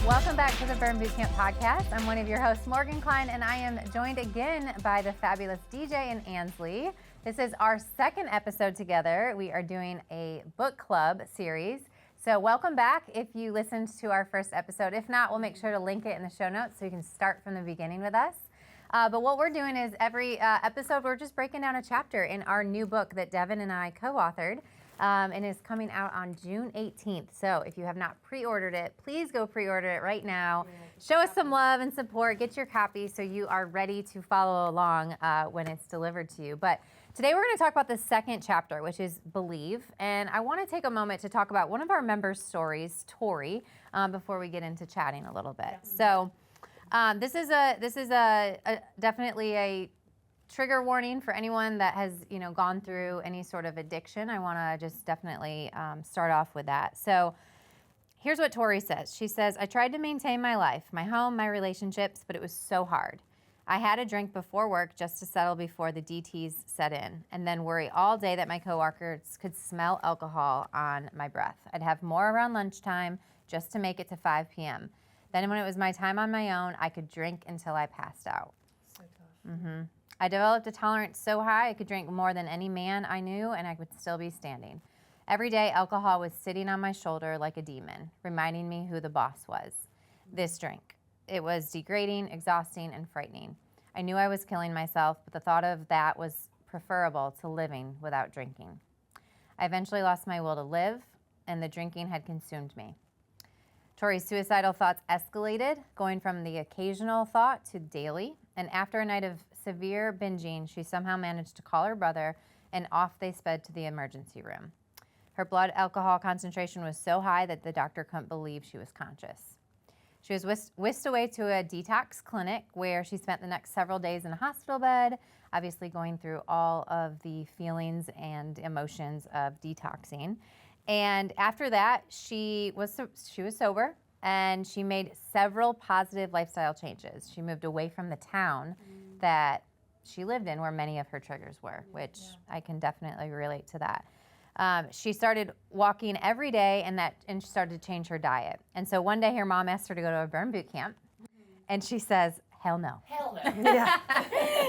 Welcome back to the Boot Camp podcast. I'm one of your hosts, Morgan Kline, and I am joined again by the fabulous DJ and Ansley. This is our second episode together. We are doing a book club series. So welcome back if you listened to our first episode. If not, we'll make sure to link it in the show notes so you can start from the beginning with us. But what we're doing is every episode, we're just breaking down a chapter in our new book that Devan and I co-authored. And is coming out on June 18th. So if you have not pre-ordered it, please go pre-order it right now. Show us some love and support. Get your copy so you are ready to follow along when it's delivered to you. But today we're going to talk about the second chapter, which is Believe. And I want to take a moment to talk about one of our members' stories, Tori, before we get into chatting a little bit. So this is definitely a trigger warning for anyone that has, gone through any sort of addiction. I want to just definitely start off with that. So here's what Tori says. She says, I tried to maintain my life, my home, my relationships, but it was so hard. I had a drink before work just to settle before the DTs set in, and then worry all day that my coworkers could smell alcohol on my breath. I'd have more around lunchtime just to make it to 5 p.m. Then when it was my time on my own, I could drink until I passed out. So tough. Mm-hmm. I developed a tolerance so high I could drink more than any man I knew and I would still be standing. Every day, alcohol was sitting on my shoulder like a demon, reminding me who the boss was. This drink. It was degrading, exhausting, and frightening. I knew I was killing myself, but the thought of that was preferable to living without drinking. I eventually lost my will to live, and the drinking had consumed me. Tori's suicidal thoughts escalated, going from the occasional thought to daily, and after a night of severe binging, she somehow managed to call her brother, and off they sped to the emergency room. Her blood alcohol concentration was so high that the doctor couldn't believe she was conscious. She was whisked away to a detox clinic where she spent the next several days in a hospital bed, obviously going through all of the feelings and emotions of detoxing. And after that, she was sober, and she made several positive lifestyle changes. She moved away from the town that she lived in where many of her triggers were, which I can definitely relate to that. She started walking every day, and she started to change her diet. And so one day her mom asked her to go to a burn boot camp, and she says, hell no. Hell no. Yeah.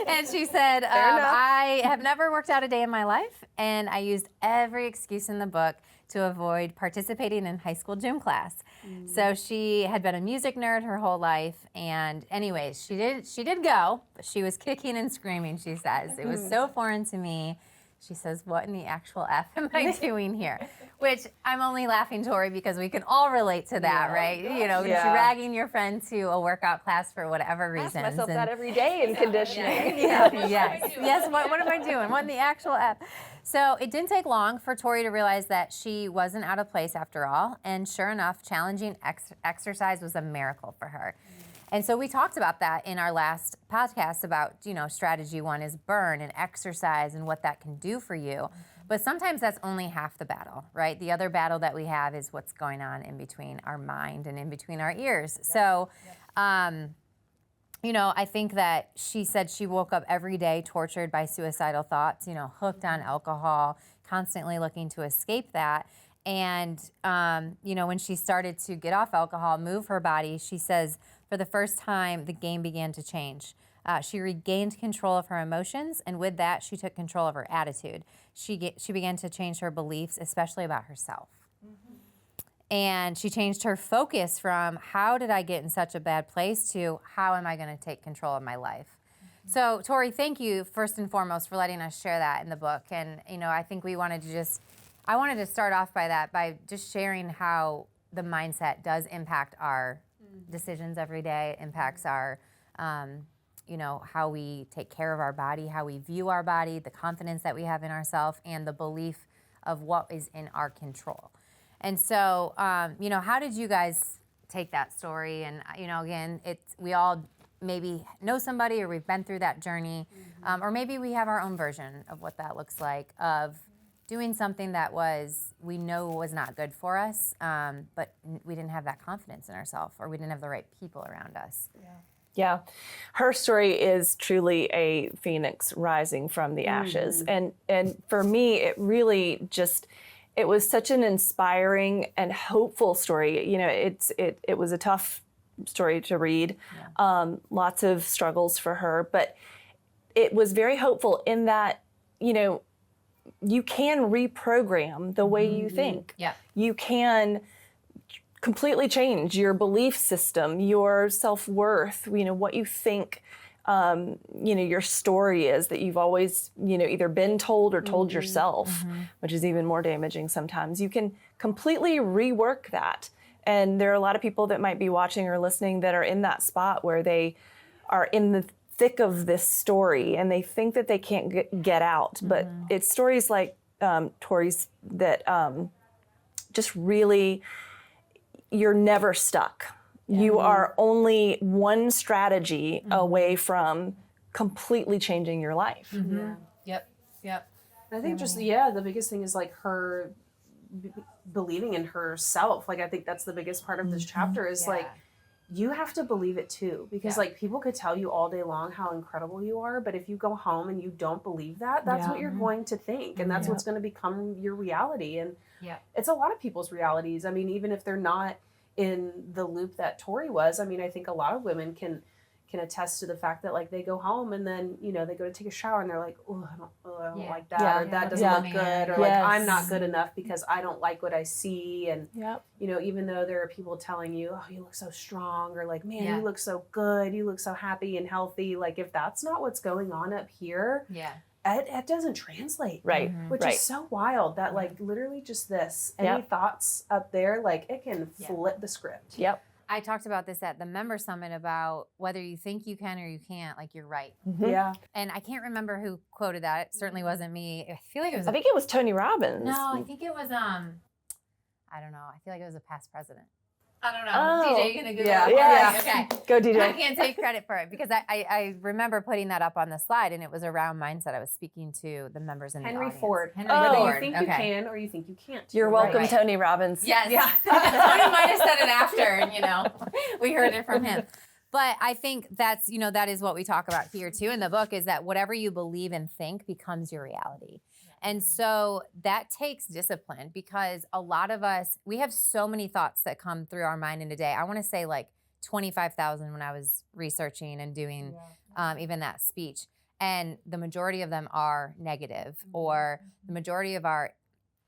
And she said, I have never worked out a day in my life, and I used every excuse in the book to avoid participating in high school gym class. So she had been a music nerd her whole life, and anyways, she did go, but she was kicking and screaming, she says. It was so foreign to me. She says, what in the actual F am I doing here? Which I'm only laughing, Tori, because we can all relate to that, right? Dragging your friend to a workout class for whatever reason. I ask myself that every day in conditioning. Yes, what am I doing? What in the actual F? So it didn't take long for Tori to realize that she wasn't out of place after all. And sure enough, challenging exercise was a miracle for her. And so we talked about that in our last podcast about, strategy one is burn and exercise and what that can do for you. But sometimes that's only half the battle, right? The other battle that we have is what's going on in between our mind and in between our ears. So, I think that she said she woke up every day tortured by suicidal thoughts, hooked on alcohol, constantly looking to escape that. And, when she started to get off alcohol, move her body, she says, for the first time, the game began to change. She regained control of her emotions, and with that, she took control of her attitude. She began to change her beliefs, especially about herself. And she changed her focus from how did I get in such a bad place to how am I going to take control of my life? So, Tori, thank you first and foremost for letting us share that in the book. And, I think I wanted to start off by just sharing how the mindset does impact our decisions every day. It impacts our, how we take care of our body, how we view our body, the confidence that we have in ourselves, and the belief of what is in our control. And so, how did you guys take that story? And, again, we all maybe know somebody or we've been through that journey, or maybe we have our own version of what that looks like, of doing something that we know was not good for us, but we didn't have that confidence in ourselves, or we didn't have the right people around us. Yeah. Her story is truly a phoenix rising from the ashes. And for me, it really it was such an inspiring and hopeful story. It was a tough story to read. Lots of struggles for her, but it was very hopeful in that, you know, you can reprogram the way you think. Yeah. You can completely change your belief system, your self-worth, you know, what you think, you know, your story is that you've always, you know, either been told or told yourself, which is even more damaging sometimes. You can completely rework that. And there are a lot of people that might be watching or listening that are in that spot where they are in the thick of this story and they think that they can't get out. But it's stories like Tori's that just really, you're never stuck. You are only one strategy away from completely changing your life. Yep. I think just, the biggest thing is like her believing in herself. Like, I think that's the biggest part of this chapter is like, you have to believe it too, because like people could tell you all day long how incredible you are, but if you go home and you don't believe that, that's what you're going to think, and that's what's going to become your reality. And it's a lot of people's realities. I mean, even if they're not in the loop that Tori was, I mean, I think a lot of women can attest to the fact that like they go home and then, you know, they go to take a shower and they're like, oh, I don't like that, or that doesn't look good, or like I'm not good enough because I don't like what I see. And you know, even though there are people telling you, oh, you look so strong, or like, man, you look so good, you look so happy and healthy, like if that's not what's going on up here, it doesn't translate, which is so wild that like literally just this any thoughts up there, like it can flip the script. I talked about this at the member summit about whether you think you can or you can't, like you're right. And I can't remember who quoted that. It certainly wasn't me. I feel like it was. I think it was Tony Robbins. No, I think it was. I don't know. I feel like it was a past president. I don't know. DJ, you gonna Google it? Okay. Go DJ. I can't take credit for it because I remember putting that up on the slide, and it was around mindset. I was speaking to the members in the audience. Ford. Henry Whether Ford. you think you can or you think you can't. You're welcome, Tony Robbins. Yes. Tony might have said it after, and you know, we heard it from him. But I think that's, you know, that is what we talk about here too in the book, is that whatever you believe and think becomes your reality. And so that takes discipline, because a lot of us, we have so many thoughts that come through our mind in a day. I want to say like 25,000 when I was researching and doing even that speech. And the majority of them are negative, or the majority of our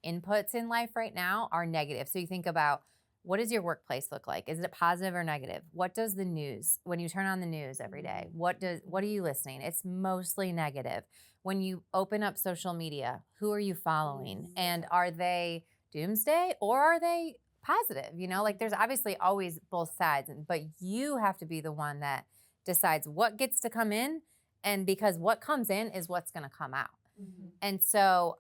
inputs in life right now are negative. So you think about, what does your workplace look like? Is it positive or negative? What does the news, when you turn on the news every day, what are you listening? It's mostly negative. When you open up social media, who are you following? And are they doomsday or are they positive? You know, like there's obviously always both sides, but you have to be the one that decides what gets to come in, and because what comes in is what's going to come out. And so,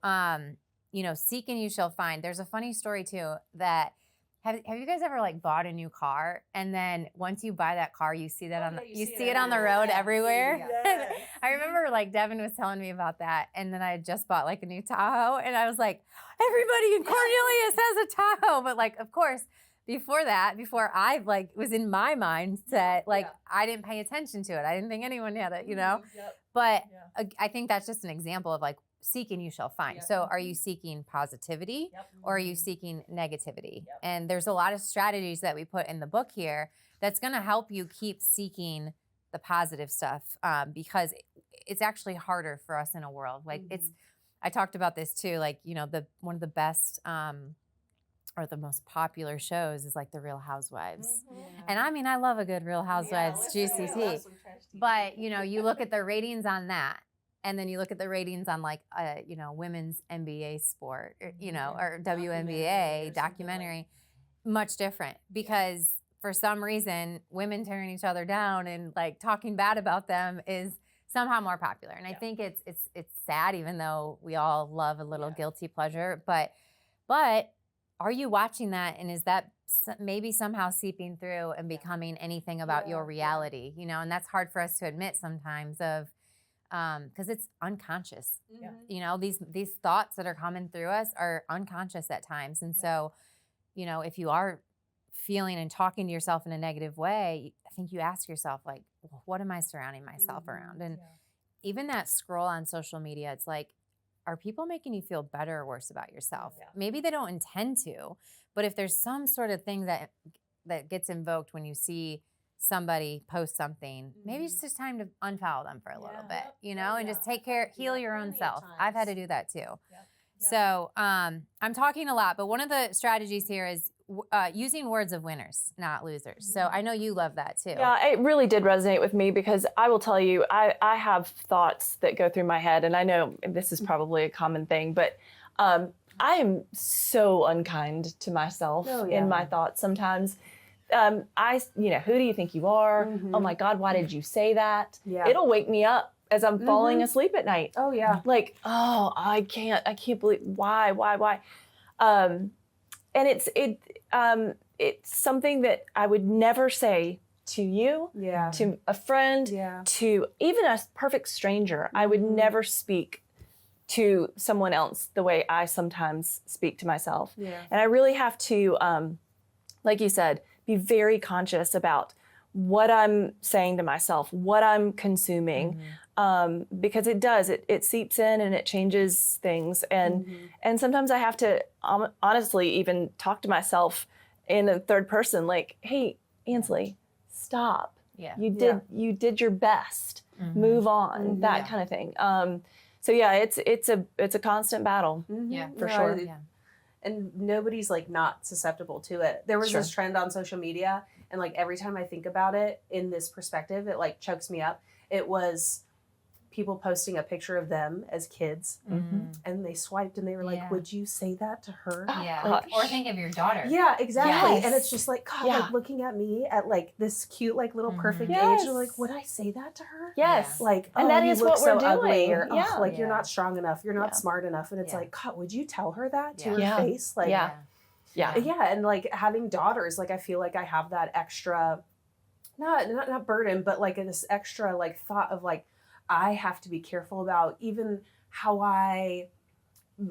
you know, seek and you shall find. There's a funny story too that have you guys ever like bought a new car, and then once you buy that car, you see that you see it on the road everywhere? I remember like Devin was telling me about that, and then I had just bought like a new Tahoe, and I was like, everybody in Cornelius has a Tahoe. But like, of course, before I like was in my mindset, like I didn't pay attention to it. I didn't think anyone had it, you know? But I think that's just an example of like, seek and you shall find. So are you seeking positivity or are you seeking negativity? And there's a lot of strategies that we put in the book here that's going to help you keep seeking the positive stuff, because it's actually harder for us in a world. Like I talked about this too, like, you know, one of the best or the most popular shows is like the Real Housewives. And I mean, I love a good Real Housewives juicy tea. But, you know, you look at the ratings on that, and then you look at the ratings on like, you know, women's NBA sport, or, you know, or WNBA documentary, much different, because for some reason, women tearing each other down and like talking bad about them is somehow more popular. And I think it's sad, even though we all love a little guilty pleasure, but are you watching that, and is that maybe somehow seeping through and becoming anything about your reality, you know? And that's hard for us to admit sometimes, of because it's unconscious. You know, these thoughts that are coming through us are unconscious at times. And so, you know, if you are feeling and talking to yourself in a negative way, I think you ask yourself, like, well, what am I surrounding myself around? And even that scroll on social media, it's like, are people making you feel better or worse about yourself? Maybe they don't intend to, but if there's some sort of thing that gets invoked when you see somebody posts something, maybe it's just time to unfollow them for a little bit, you know, and just heal your own self. I've had to do that too. So I'm talking a lot, but one of the strategies here is using words of winners, not losers. So I know you love that too. Yeah, it really did resonate with me because I will tell you, I have thoughts that go through my head, and I know this is probably a common thing, but I am so unkind to myself in my thoughts sometimes. Who do you think you are? Oh my God, why did you say that? It'll wake me up as I'm falling asleep at night. Oh yeah. Like, oh, I can't believe, why? And it's something that I would never say to you, to a friend, to even a perfect stranger. I would never speak to someone else the way I sometimes speak to myself. And I really have to, like you said, be very conscious about what I'm saying to myself, what I'm consuming, because it seeps in and it changes things. And sometimes I have to honestly even talk to myself in a third person, like, hey, Ansley, stop. You did your best. Move on, that kind of thing. So yeah, it's a constant battle. For sure. And nobody's like not susceptible to it. There was this trend on social media, and like every time I think about it in this perspective, it like chokes me up. It was people posting a picture of them as kids, and they swiped and they were like, would you say that to her? Like, or think of your daughter. Yeah, exactly. And it's just like, God, like looking at me at like this cute, like little perfect age, and like, would I say that to her? Like, and that is what we're doing. Ugly, or, like you're not strong enough, you're not smart enough. And it's like, God, would you tell her that to her face? Like, and like having daughters, like I feel like I have that extra, not burden, but like this extra like thought of like, I have to be careful about even how I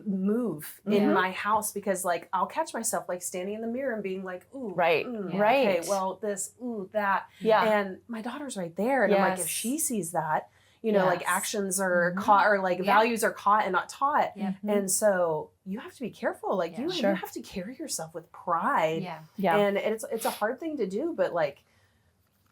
move in my house, because like I'll catch myself like standing in the mirror and being like, ooh, okay, well this, ooh, that. And my daughter's right there. And I'm like, if she sees that, you know, like actions are caught, or like values are caught and not taught. And so you have to be careful. Like you have to carry yourself with pride. And it's a hard thing to do, but like,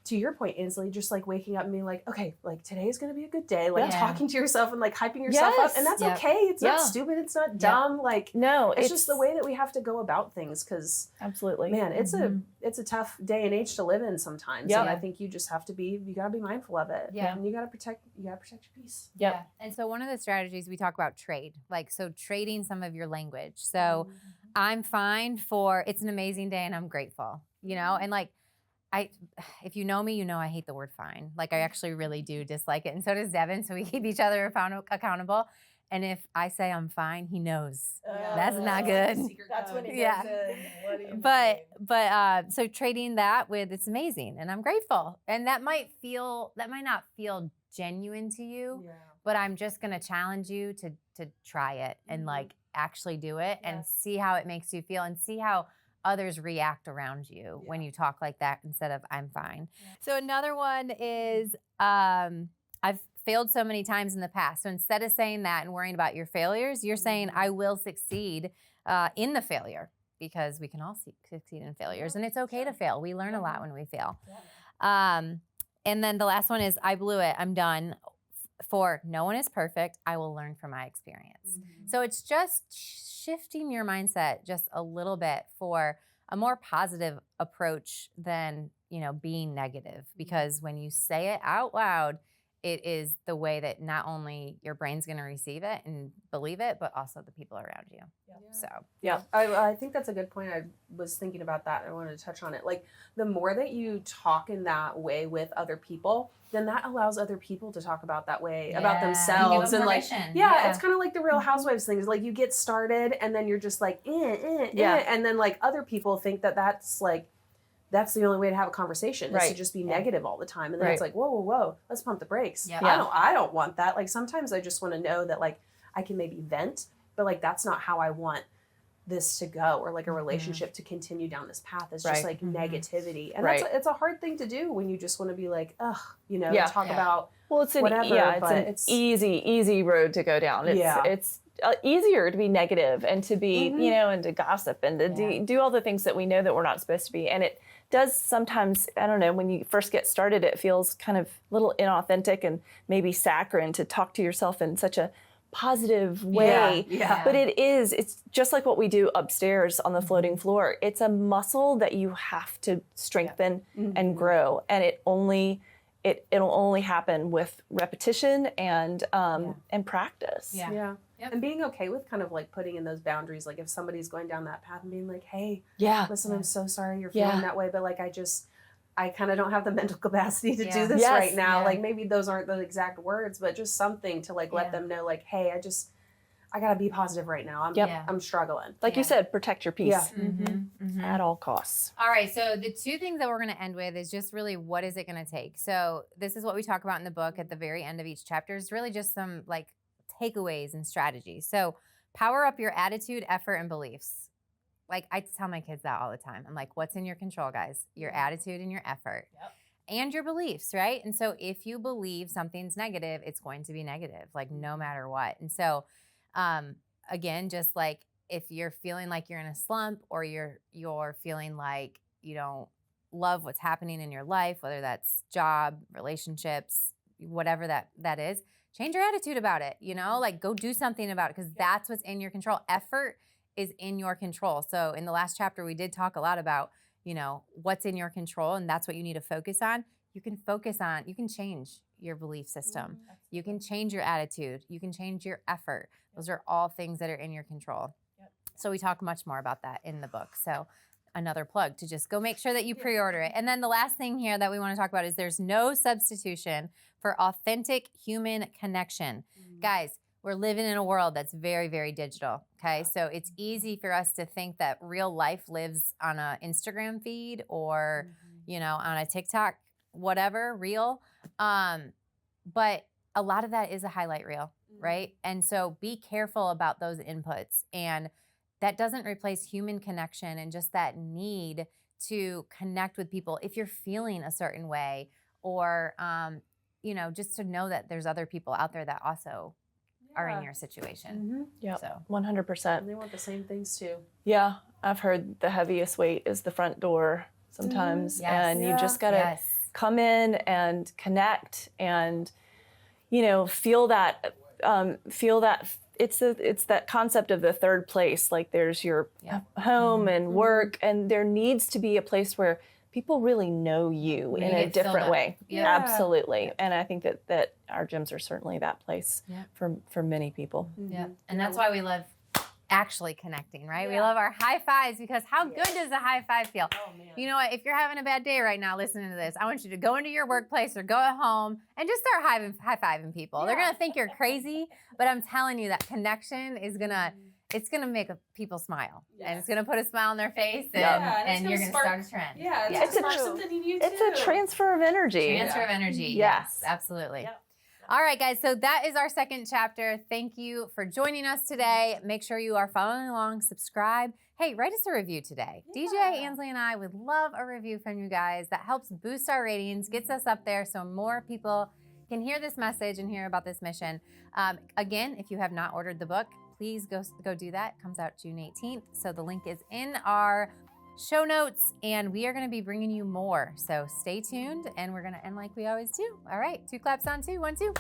to your point, Ansley, just like waking up and being like, okay, like today is going to be a good day. Like talking to yourself and like hyping yourself up. And that's okay. It's not stupid. It's not dumb. Like, no, it's just the way that we have to go about things. Cause absolutely, man, it's a tough day and age to live in sometimes. And I think you just have to you gotta be mindful of it. And you gotta protect your peace. And so one of the strategies we talk about trade, like, so trading some of your language. So I'm fine for, it's an amazing day and I'm grateful, you know, and like, if you know me, you know I hate the word fine. Like I actually really do dislike it. And so does Devin. So we keep each other accountable. And if I say I'm fine, he knows that's not good. That's when he goes in. But so trading that with, it's amazing and I'm grateful. And that might not feel genuine to you, but I'm just going to challenge you to try it and like actually do it and see how it makes you feel and see how others react around you when you talk like that instead of I'm fine. So another one is I've failed so many times in the past. So instead of saying that and worrying about your failures, you're saying I will succeed in the failure, because we can all succeed in failures and it's okay to fail. We learn a lot when we fail. And then the last one is I blew it. I'm done. For no one is perfect. I will learn from my experience. So it's just shifting your mindset just a little bit for a more positive approach than, you know, being negative. Because when you say it out loud, it is the way that not only your brain's going to receive it and believe it, but also the people around you. So I think that's a good point. I was thinking about that. I wanted to touch on it. Like the more that you talk in that way with other people, then that allows other people to talk about that way about themselves. And like, it's kind of like the Real Housewives thing. Is like you get started and then you're just like, and then like other people think that that's like, that's the only way to have a conversation is to just be negative all the time. And then it's like, whoa, let's pump the brakes. I don't want that. Like sometimes I just want to know that like I can maybe vent, but like that's not how I want this to go, or like a relationship to continue down this path. It's just like negativity. And it's a hard thing to do when you just want to be like, ugh, you know, talk about it's an whatever. It's an easy road to go down. It's easier to be negative and to be, you know, and to gossip and to do all the things that we know that we're not supposed to be. And it does sometimes, I don't know, when you first get started, it feels kind of a little inauthentic and maybe saccharine to talk to yourself in such a positive way. But it's just like what we do upstairs on the floating floor. It's a muscle that you have to strengthen and grow. And it'll only happen with repetition and practice. And being okay with kind of like putting in those boundaries, like if somebody's going down that path and being like, hey, listen, I'm so sorry you're feeling that way, but like I kind of don't have the mental capacity to do this right now. Like maybe those aren't the exact words, but just something to like let them know, like, hey, I gotta be positive right now. I'm struggling. Like you said, protect your peace at all costs. All right, so the two things that we're going to end with is just really what is it going to take? So this is what we talk about in the book at the very end of each chapter. Is really just some like takeaways and strategies. So power up your attitude, effort, and beliefs. Like I tell my kids that all the time. I'm like, what's in your control, guys? Your attitude and your effort. And your beliefs, right? And so if you believe something's negative, it's going to be negative, like no matter what. And so again, just like if you're feeling like you're in a slump or you're feeling like you don't love what's happening in your life, whether that's job, relationships, whatever that is, change your attitude about it, you know, like go do something about it because that's what's in your control. Effort is in your control. So in the last chapter, we did talk a lot about, you know, what's in your control and that's what you need to focus on. You can change your belief system. You can change your attitude. You can change your effort. Those are all things that are in your control. So we talk much more about that in the book. So another plug to just go make sure that you pre-order it. And then the last thing here that we want to talk about is there's no substitution for authentic human connection. Guys, we're living in a world that's very, very digital, okay? So it's easy for us to think that real life lives on an Instagram feed or, you know, on a TikTok, whatever, reel. But a lot of that is a highlight reel, right? And so be careful about those inputs. And that doesn't replace human connection and just that need to connect with people if you're feeling a certain way or, you know, just to know that there's other people out there that also are in your situation. Yeah, so 100%. And they want the same things too. Yeah, I've heard the heaviest weight is the front door sometimes, and you just gotta come in and connect and, you know, feel that. It's that concept of the third place. Like there's your home and work, and there needs to be a place where people really know you in a different way. Absolutely. And I think that our gyms are certainly that place for many people. And that's why we love actually connecting, right? We love our high fives because how good does a high five feel? You know what? If you're having a bad day right now listening to this, I want you to go into your workplace or go at home and just start high-fiving people. They're going to think you're crazy, but I'm telling you that connection is going to it's going to make people smile. And it's going to put a smile on their face and you're going to start a trend. It's something in you too. It's a transfer of energy. Transfer of energy. Yes, absolutely. All right, guys, so that is our second chapter. Thank you for joining us today. Make sure you are following along, subscribe. Hey, write us a review today. DJ, Ansley, and I would love a review from you guys. That helps boost our ratings, gets us up there so more people can hear this message and hear about this mission. Again, if you have not ordered the book, please go do that. It comes out June 18th. So the link is in our show notes, and we are going to be bringing you more. So stay tuned, and we're going to end like we always do. All right, 2 claps on 2, 1, 2.